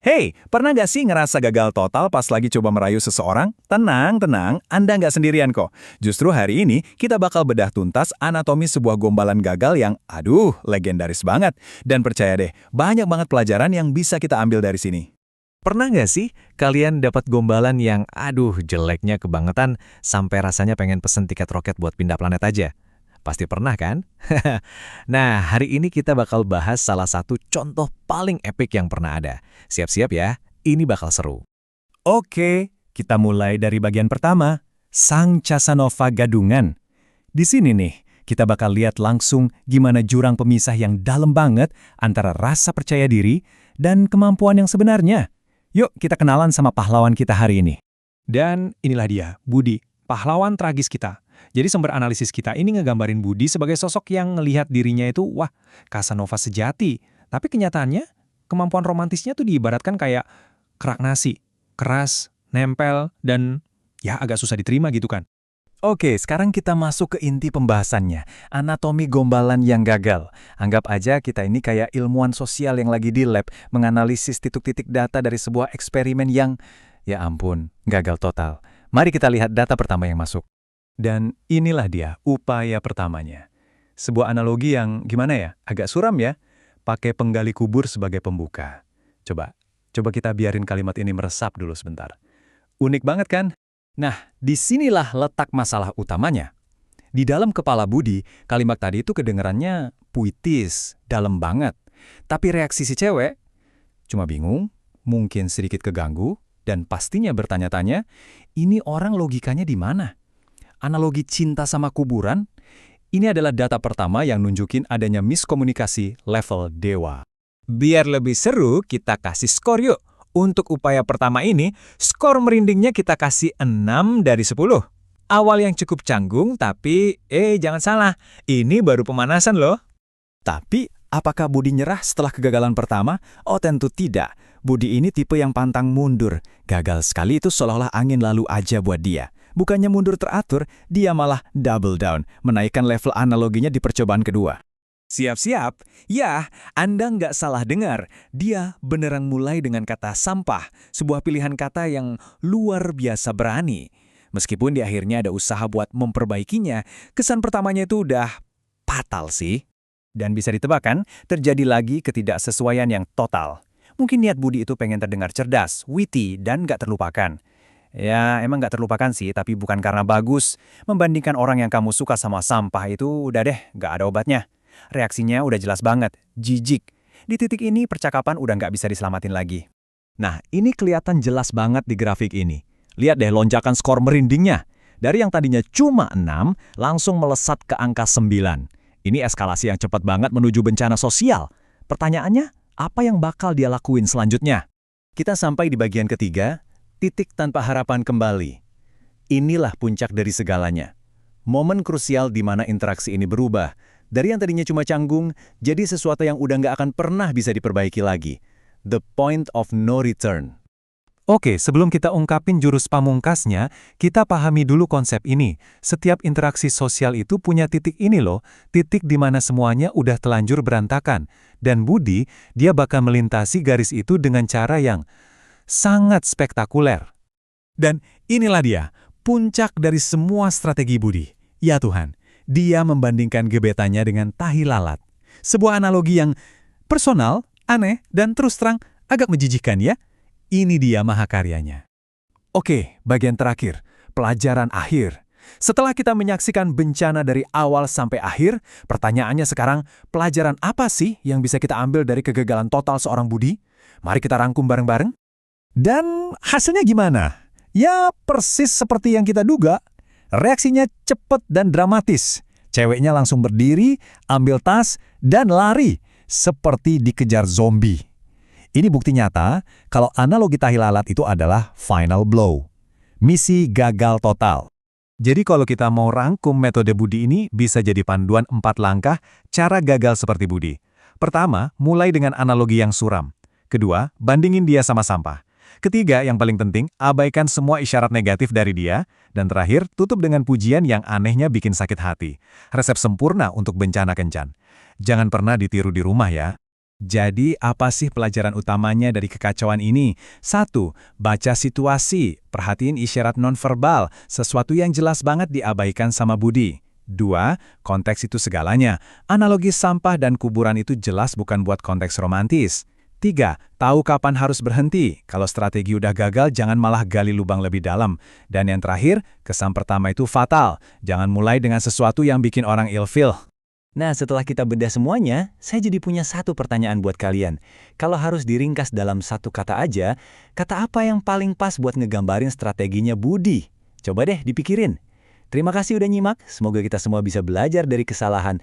Hey, pernah nggak sih ngerasa gagal total pas lagi coba merayu seseorang? Tenang, tenang, Anda nggak sendirian kok. Justru hari ini kita bakal bedah tuntas anatomi sebuah gombalan gagal yang, legendaris banget. Dan percaya deh, banyak banget pelajaran yang bisa kita ambil dari sini. Pernah nggak sih kalian dapat gombalan yang jeleknya kebangetan sampai rasanya pengen pesen tiket roket buat pindah planet aja? Pasti pernah kan? Nah, hari ini kita bakal bahas salah satu contoh paling epik yang pernah ada. Siap-siap ya, ini bakal seru. Oke, kita mulai dari bagian pertama, Sang Casanova Gadungan. Di sini nih, kita bakal lihat langsung gimana jurang pemisah yang dalam banget antara rasa percaya diri dan kemampuan yang sebenarnya. Yuk, kita kenalan sama pahlawan kita hari ini. Dan inilah dia, Budi, pahlawan tragis kita. Jadi sumber analisis kita ini ngegambarin Budi sebagai sosok yang ngelihat dirinya itu, Casanova sejati. Tapi kenyataannya, kemampuan romantisnya tuh diibaratkan kayak kerak nasi, keras, nempel, dan agak susah diterima gitu kan. Oke, sekarang kita masuk ke inti pembahasannya, anatomi gombalan yang gagal. Anggap aja kita ini kayak ilmuwan sosial yang lagi di lab menganalisis titik-titik data dari sebuah eksperimen yang, ya ampun, gagal total. Mari kita lihat data pertama yang masuk. Dan inilah dia, upaya pertamanya. Sebuah analogi yang gimana ya, agak suram ya, pakai penggali kubur sebagai pembuka. Coba kita biarin kalimat ini meresap dulu sebentar. Unik banget kan? Nah, disinilah letak masalah utamanya. Di dalam kepala Budi, kalimat tadi itu kedengarannya puitis, dalam banget. Tapi reaksi si cewek, cuma bingung, mungkin sedikit keganggu, dan pastinya bertanya-tanya, ini orang logikanya di mana? Analogi cinta sama kuburan, ini adalah data pertama yang nunjukin adanya miskomunikasi level dewa. Biar lebih seru, kita kasih skor yuk. Untuk upaya pertama ini, skor merindingnya kita kasih 6 dari 10. Awal yang cukup canggung, tapi jangan salah, ini baru pemanasan loh. Tapi, apakah Budi nyerah setelah kegagalan pertama? Oh tentu tidak. Budi ini tipe yang pantang mundur. Gagal sekali itu seolah-olah angin lalu aja buat dia. Bukannya mundur teratur, dia malah double down, menaikkan level analoginya di percobaan kedua. Siap-siap, ya, Anda nggak salah dengar. Dia beneran mulai dengan kata sampah, sebuah pilihan kata yang luar biasa berani. Meskipun di akhirnya ada usaha buat memperbaikinya, kesan pertamanya itu udah fatal sih. Dan bisa ditebak kan, terjadi lagi ketidaksesuaian yang total. Mungkin niat Budi itu pengen terdengar cerdas, witty, dan nggak terlupakan. Ya, emang nggak terlupakan sih, tapi bukan karena bagus. Membandingkan orang yang kamu suka sama sampah itu udah deh, nggak ada obatnya. Reaksinya udah jelas banget, jijik. Di titik ini percakapan udah nggak bisa diselamatin lagi. Nah, ini kelihatan jelas banget di grafik ini. Lihat deh lonjakan skor merindingnya. Dari yang tadinya cuma 6, langsung melesat ke angka 9. Ini eskalasi yang cepat banget menuju bencana sosial. Pertanyaannya, apa yang bakal dia lakuin selanjutnya? Kita sampai di bagian ketiga, titik tanpa harapan kembali. Inilah puncak dari segalanya. Momen krusial di mana interaksi ini berubah. Dari yang tadinya cuma canggung, jadi sesuatu yang udah nggak akan pernah bisa diperbaiki lagi. The point of no return. Oke, sebelum kita ungkapin jurus pamungkasnya, kita pahami dulu konsep ini. Setiap interaksi sosial itu punya titik ini loh, titik di mana semuanya udah telanjur berantakan. Dan Budi, dia bakal melintasi garis itu dengan cara yang sangat spektakuler. Dan inilah dia, puncak dari semua strategi Budi. Ya Tuhan, dia membandingkan gebetannya dengan tahi lalat. Sebuah analogi yang personal, aneh, dan terus terang agak menjijikkan ya. Ini dia mahakaryanya. Oke, bagian terakhir, pelajaran akhir. Setelah kita menyaksikan bencana dari awal sampai akhir, pertanyaannya sekarang, pelajaran apa sih yang bisa kita ambil dari kegagalan total seorang Budi? Mari kita rangkum bareng-bareng. Dan hasilnya gimana? Ya, persis seperti yang kita duga. Reaksinya cepat dan dramatis. Ceweknya langsung berdiri, ambil tas, dan lari. Seperti dikejar zombie. Ini bukti nyata kalau analogi tahi lalat itu adalah final blow. Misi gagal total. Jadi kalau kita mau rangkum metode Budi ini bisa jadi panduan 4 langkah cara gagal seperti Budi. Pertama, mulai dengan analogi yang suram. Kedua, bandingin dia sama sampah. Ketiga, yang paling penting, abaikan semua isyarat negatif dari dia. Dan terakhir, tutup dengan pujian yang anehnya bikin sakit hati. Resep sempurna untuk bencana kencan. Jangan pernah ditiru di rumah ya. Jadi, apa sih pelajaran utamanya dari kekacauan ini? 1. Baca situasi, perhatiin isyarat nonverbal, sesuatu yang jelas banget diabaikan sama Budi. 2. Konteks itu segalanya. Analogi sampah dan kuburan itu jelas bukan buat konteks romantis. 3. Tahu kapan harus berhenti. Kalau strategi udah gagal, jangan malah gali lubang lebih dalam. Dan yang terakhir, kesan pertama itu fatal. Jangan mulai dengan sesuatu yang bikin orang ilfeel. Nah, setelah kita bedah semuanya, saya jadi punya satu pertanyaan buat kalian. Kalau harus diringkas dalam satu kata aja, kata apa yang paling pas buat ngegambarin strateginya Budi? Coba deh dipikirin. Terima kasih udah nyimak, semoga kita semua bisa belajar dari kesalahan.